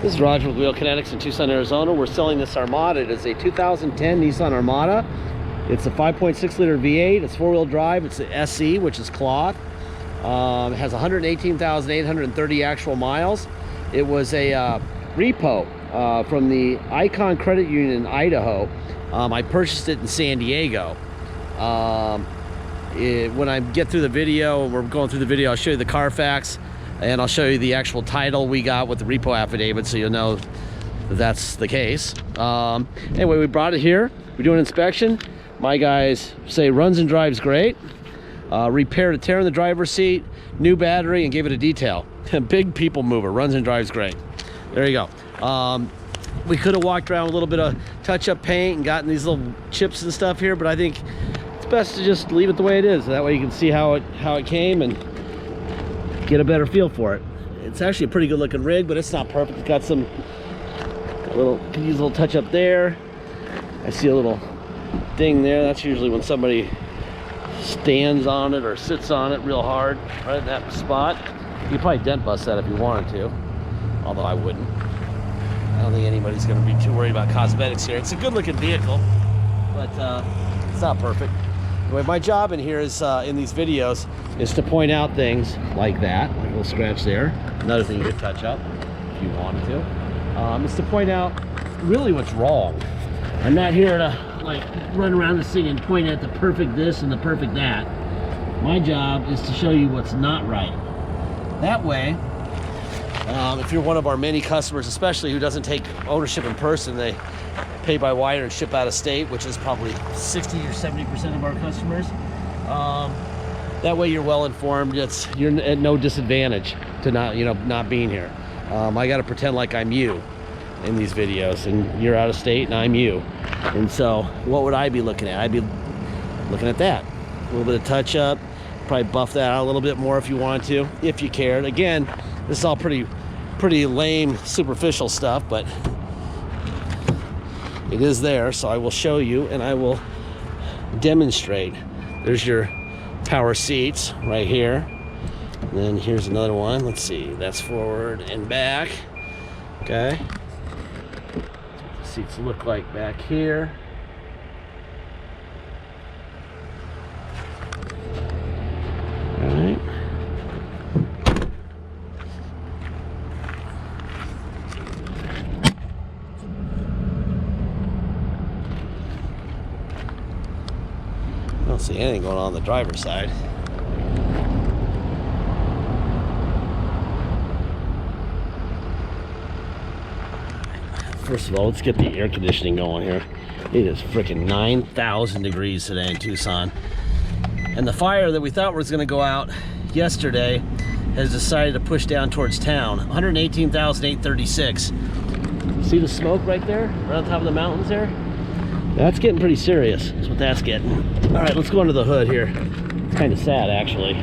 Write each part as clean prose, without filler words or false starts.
This is Roger with Wheel Kinetics in Tucson, Arizona. We're selling this Armada. It is a 2010 Nissan Armada. It's a 5.6 liter V8. It's four-wheel drive. It's the SE, which is cloth. It has 118,830 actual miles. It was a repo from the Icon Credit Union in Idaho. I purchased it in San Diego. When I get through the video, we're going through the video, I'll show you the Carfax, and I'll show you the actual title we got with the repo affidavit, so you'll know that that's the case. Anyway, we brought it here. We're doing an inspection. My guys say runs and drives great. Repaired a tear in the driver's seat, new battery, and gave it a detail. Big people mover, runs and drives great. There you go. We could have walked around with a little bit of touch-up paint and gotten these little chips and stuff here, but I think it's best to just leave it the way it is. That way you can see how it came and get a better feel for it. It's actually a pretty good looking rig, but it's not perfect. It's got some could use a little touch up there. I see a little ding there. That's usually when somebody stands on it or sits on it real hard, right in that spot. You could probably dent bust that if you wanted to, although I wouldn't. I don't think anybody's going to be too worried about cosmetics here. It's a good looking vehicle, but it's not perfect. Anyway, my job in here is, in these videos, is to point out things like that, like a little scratch there. Another thing you could touch up if you wanted to. It's to point out really what's wrong. I'm not here to like run around this thing and point at the perfect this and the perfect that. My job is to show you what's not right. That way, if you're one of our many customers, especially who doesn't take ownership in person, they pay by wire and ship out of state, which is probably 60 or 70% of our customers. That way you're well informed. You're at no disadvantage to not being here. I got to pretend like I'm you in these videos, and you're out of state and I'm you. And so what would I be looking at? I'd be looking at that. A little bit of touch up, probably buff that out a little bit more if you wanted to, if you cared. Again, this is all pretty lame, superficial stuff, but it is there, so I will show you and I will demonstrate. There's your power seats right here. And then here's another one. Let's see, that's forward and back. Okay. Seats look like back here. All right. I don't see anything going on the driver's side. First of all, let's get the air conditioning going here. It is freaking 9,000 degrees today in Tucson. And the fire that we thought was gonna go out yesterday has decided to push down towards town. 118,836. See the smoke right there? Right on top of the mountains there? That's getting pretty serious, is what that's getting. All right, let's go under the hood here. It's kind of sad, actually.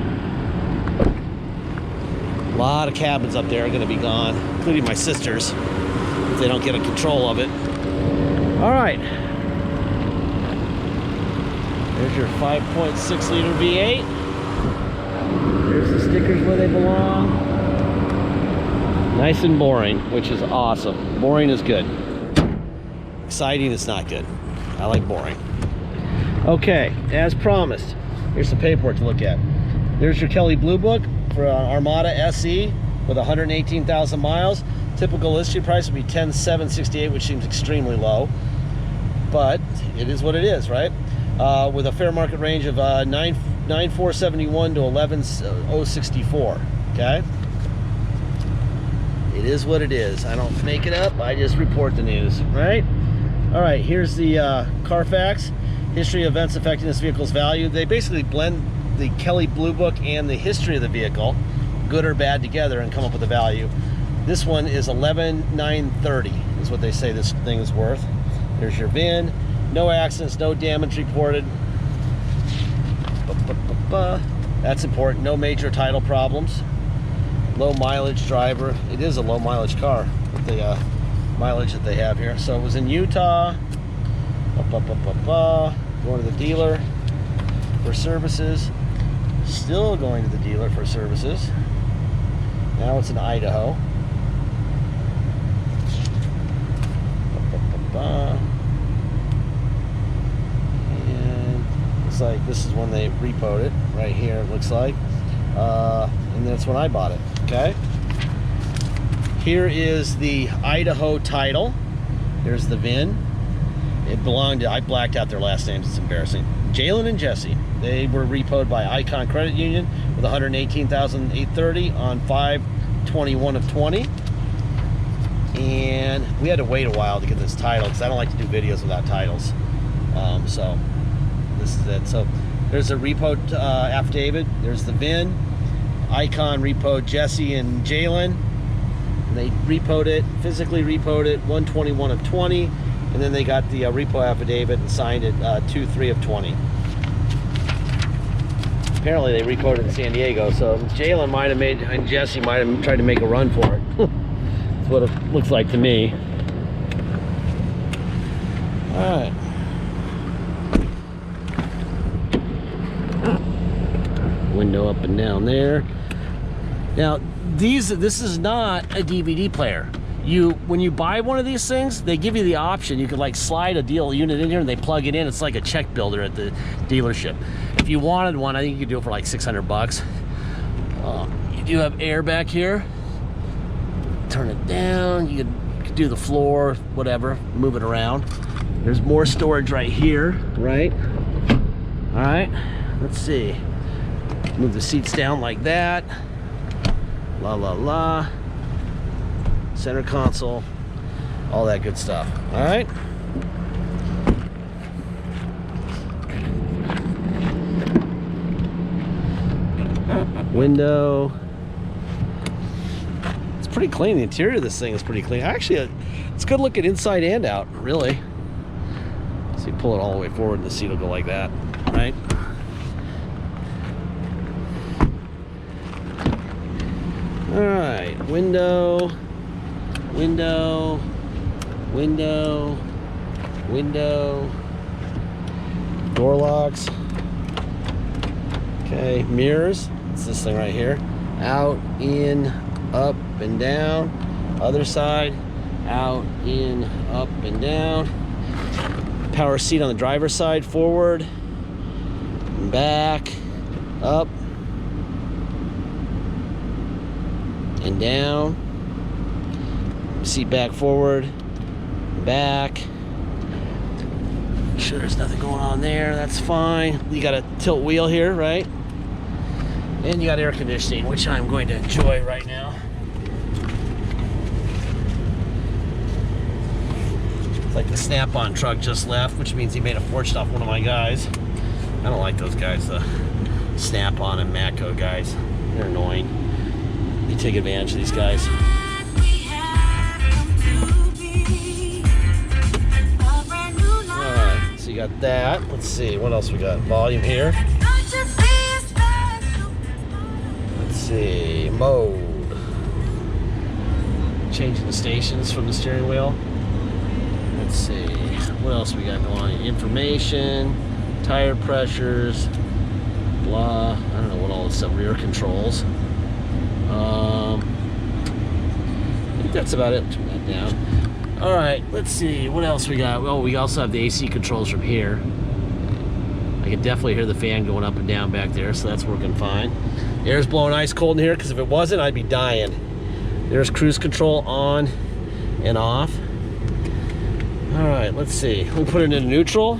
A lot of cabins up there are gonna be gone, including my sister's, if they don't get a control of it. All right. There's your 5.6 liter V8. There's the stickers where they belong. Nice and boring, which is awesome. Boring is good. Exciting is not good. I like boring. Okay, as promised, here's some paperwork to look at. There's your Kelley Blue Book for Armada SE with 118,000 miles. Typical listing price would be $10,768, which seems extremely low, but it is what it is, right? With a fair market range of 9,471 to 11,064. Okay, it is what it is. I don't make it up. I just report the news, right? All right, here's the Carfax history of events affecting this vehicle's value. They basically blend the Kelley Blue Book and the history of the vehicle, good or bad, together and come up with a value. This one is 11,930 is what they say this thing is worth. There's your VIN. No accidents, no damage reported. That's important. No major title problems. Low mileage driver. It is a low mileage car with the mileage that they have here. So it was in Utah. Going to the dealer for services. Still going to the dealer for services. Now it's in Idaho. This is when they repoed it, right here it looks like. And that's when I bought it, okay? Here is the Idaho title. Here's the VIN. It belonged to, I blacked out their last names, it's embarrassing. Jalen and Jesse. They were repoed by Icon Credit Union with $118,830 on 5/21 of 20. And we had to wait a while to get this title because I don't like to do videos without titles. So this is it. So there's a repo affidavit. There's the VIN. Icon repoed Jesse and Jalen. And they repoed it, physically repoed it 1/21 of 20. And then they got the repo affidavit and signed it 2/3 of 20. Apparently they repoed it in San Diego, so Jalen might have made, and Jesse might have tried to make a run for it. That's what it looks like to me. All right. Window up and down there. Now, this is not a DVD player. When you buy one of these things, they give you the option. You can like slide a deal unit in here and they plug it in. It's like a check builder at the dealership. If you wanted one, I think you could do it for like 600 bucks. You do have air back here. Turn it down. You could do the floor, whatever, move it around. There's more storage right here, right? All right, let's see. Move the seats down like that. La la la. Center console, all that good stuff. All right. Window. It's pretty clean. The interior of this thing is pretty clean. Actually, it's good looking inside and out, really. So you pull it all the way forward and the seat will go like that, right? All right, window. Window, window, window, door locks. Okay, mirrors. It's this thing right here. Out, in, up, and down. Other side. Out, in, up, and down. Power seat on the driver's side. Forward, back, up, and down. Seat back, forward, back. Make sure there's nothing going on there. That's fine. You got a tilt wheel here, right? And you got air conditioning, which I'm going to enjoy right now. It's like the Snap-on truck just left, which means he made a fortune off one of my guys. I don't like those guys, the Snap-on and Matco guys. They're annoying. You take advantage of these guys. You got that. Let's see, what else we got? Volume here. Let's see, mode. Changing the stations from the steering wheel. Let's see, what else we got going on? Information, tire pressures, blah. I don't know what all this stuff, rear controls. I think that's about it. Turn that down. All right, let's see, what else we got? Oh, we also have the AC controls from here. I can definitely hear the fan going up and down back there, so that's working fine. Air's blowing ice cold in here, because if it wasn't, I'd be dying. There's cruise control on and off. All right, let's see. We'll put it in neutral.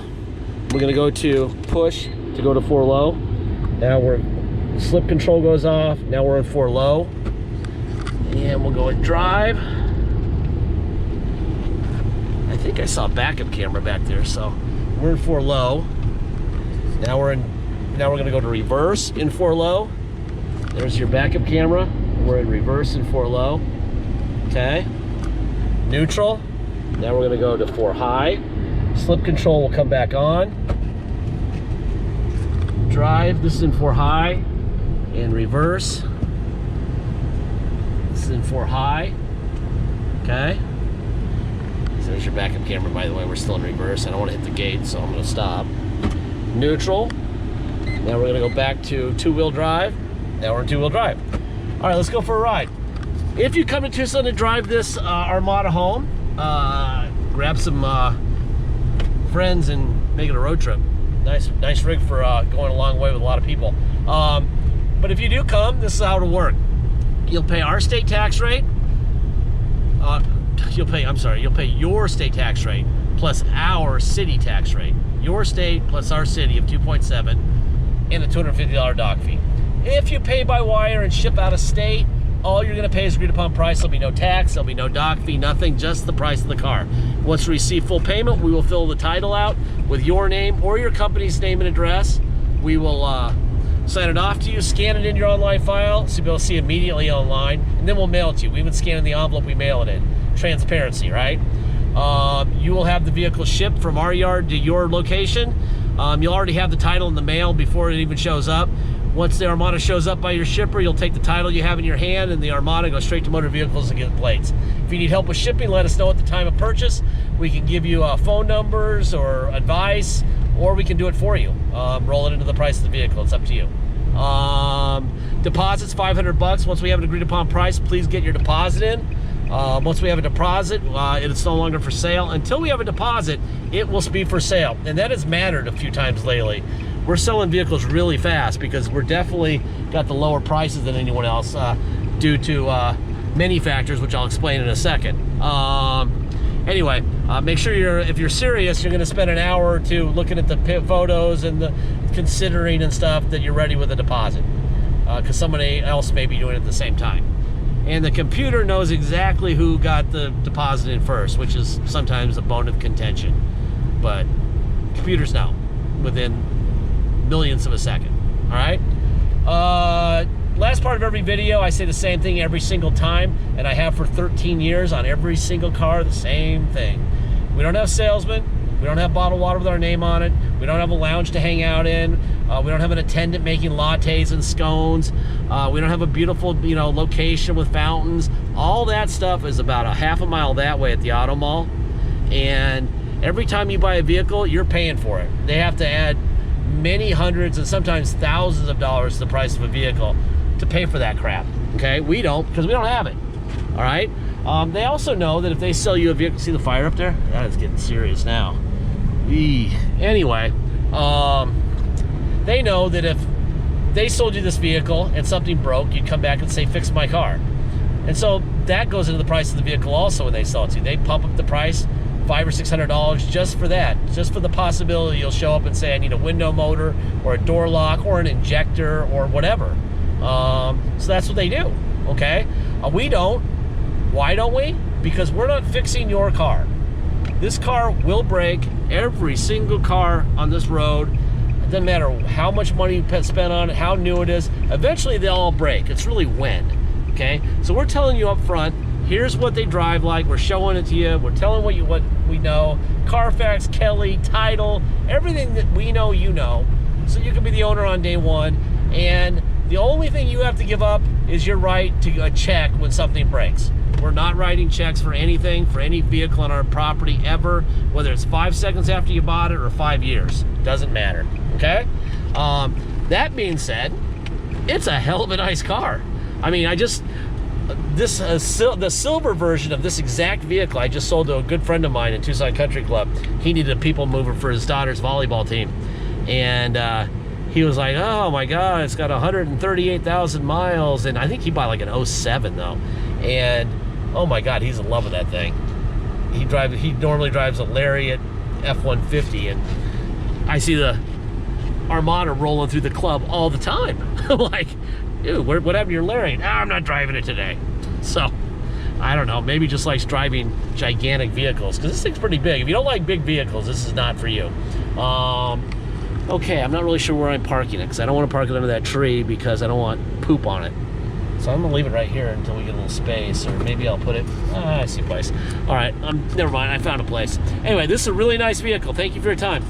We're gonna go to push to go to 4 low. Now slip control goes off. Now we're in 4 low. And we'll go in drive. I think I saw a backup camera back there, so we're in 4 low. Now we're gonna go to reverse in 4 low. There's your backup camera. We're in reverse in 4 low. Okay. Neutral. Now we're gonna go to 4 high. Slip control will come back on. Drive, this is in 4 high. And reverse. This is in 4 high. Okay. So there's your backup camera, by the way. We're still in reverse. I don't want to hit the gate, so I'm going to stop. Neutral. Now we're going to go back to 2-wheel drive. Now we're in 2-wheel drive. All right, let's go for a ride. If you come to Tucson to drive this Armada home, grab some friends and make it a road trip. Nice rig for going a long way with a lot of people. But if you do come, this is how it'll work. You'll pay our state tax rate. You'll pay your state tax rate plus our city tax rate. Your state plus our city of 2.7 and a $250 dock fee. If you pay by wire and ship out of state, all you're going to pay is agreed upon price. There'll be no tax, there'll be no dock fee, nothing, just the price of the car. Once we receive full payment, we will fill the title out with your name or your company's name and address. We will sign it off to you, scan it in your online file so you'll be able to see it immediately online, and then we'll mail it to you. We even scan in the envelope, we mail it in. Transparency, right? You will have the vehicle shipped from our yard to your location. You'll already have the title in the mail before it even shows up. Once the Armada shows up by your shipper, you'll take the title you have in your hand and the Armada goes straight to motor vehicles and get plates. If you need help with shipping, let us know at the time of purchase. We can give you phone numbers or advice, or we can do it for you. Roll it into the price of the vehicle. It's up to you. Deposit's $500. Once we have an agreed upon price, please get your deposit in. Once we have a deposit, it's no longer for sale. Until we have a deposit, it will be for sale. And that has mattered a few times lately. We're selling vehicles really fast because we're definitely got the lower prices than anyone else due to many factors, which I'll explain in a second. Anyway, make sure if you're serious, you're gonna spend an hour or two looking at the photos and the considering and stuff, that you're ready with a deposit. Because somebody else may be doing it at the same time. And the computer knows exactly who got the deposit in first, which is sometimes a bone of contention. But computers know within millionths of a second. All right? Last part of every video, I say the same thing every single time, and I have for 13 years on every single car, the same thing. We don't have salesmen. We don't have bottled water with our name on it. We don't have a lounge to hang out in. We don't have an attendant making lattes and scones. We don't have a beautiful, location with fountains. All that stuff is about a half a mile that way at the auto mall. And every time you buy a vehicle, you're paying for it. They have to add many hundreds and sometimes thousands of dollars to the price of a vehicle to pay for that crap. Okay, we don't, because we don't have it. All right. They also know that if they sell you a vehicle, see the fire up there? That is getting serious now. Anyway, they know that if they sold you this vehicle and something broke, you'd come back and say, fix my car. And so that goes into the price of the vehicle also when they sell it to you. They pump up the price $500 or $600 just for that, just for the possibility you'll show up and say, I need a window motor or a door lock or an injector or whatever. So that's what they do, okay? We don't. Why don't we? Because we're not fixing your car. This car will break. Every single car on this road, it doesn't matter how much money you spend on it, how new it is, eventually they'll all break. It's really when, okay? So we're telling you up front, here's what they drive like. We're showing it to you. We're telling what we know. Carfax, Kelly, title, everything that we know, you know. So you can be the owner on day one. And the only thing you have to give up is your right to a check when something breaks. We're not writing checks for anything, for any vehicle on our property ever, whether it's 5 seconds after you bought it or 5 years. Doesn't matter, okay? That being said, it's a hell of a nice car. I mean, the silver version of this exact vehicle I just sold to a good friend of mine in Tucson Country Club. He needed a people mover for his daughter's volleyball team. And he was like, oh my God, it's got 138,000 miles. And I think he bought like an 07 though. And oh my God, he's in love with that thing. He normally drives a Lariat F-150, and I see the Armada rolling through the club all the time. I'm like, dude, what happened to your Lariat? I'm not driving it today. So, I don't know, maybe just likes driving gigantic vehicles, because this thing's pretty big. If you don't like big vehicles, this is not for you. Okay, I'm not really sure where I'm parking it, because I don't want to park it under that tree because I don't want poop on it. So I'm gonna leave it right here until we get a little space, or maybe I'll put it, I see a place. All right, never mind, I found a place. Anyway, this is a really nice vehicle. Thank you for your time.